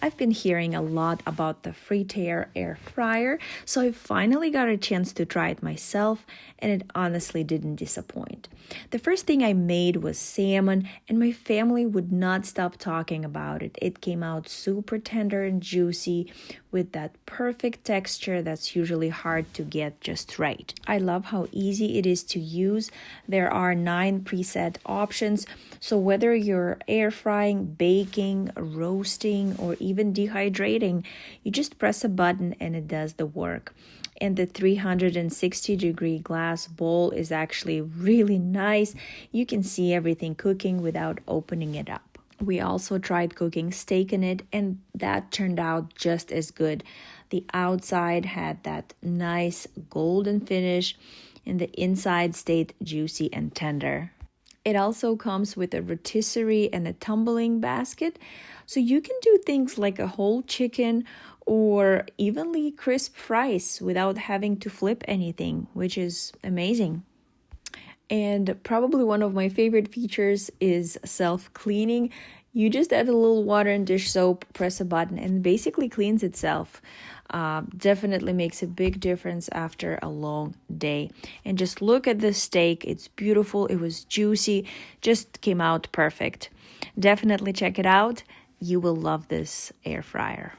I've been hearing a lot about the Fritaire air fryer, so I finally got a chance to try it myself, and it honestly didn't disappoint. The first thing I made was salmon, and my family would not stop talking about it. It came out super tender and juicy with that perfect texture that's usually hard to get just right. I love how easy it is to use. There are 9 preset options, so whether you're air frying, baking, roasting, or even dehydrating, you just press a button and it does the work. And the 360-degree glass bowl is actually really nice. You can see everything cooking without opening it up. We also tried cooking steak in it, and that turned out just as good. The outside had that nice golden finish, and the inside stayed juicy and tender. It also comes with a rotisserie and a tumbling basket, so you can do things like a whole chicken or evenly crisp fries without having to flip anything, which is amazing. And probably one of my favorite features is self-cleaning. You just add a little water and dish soap, press a button, and it basically cleans itself. Definitely makes a big difference after a long day. And just look at the steak. It's beautiful. It was juicy. Just came out perfect. Definitely check it out. You will love this air fryer.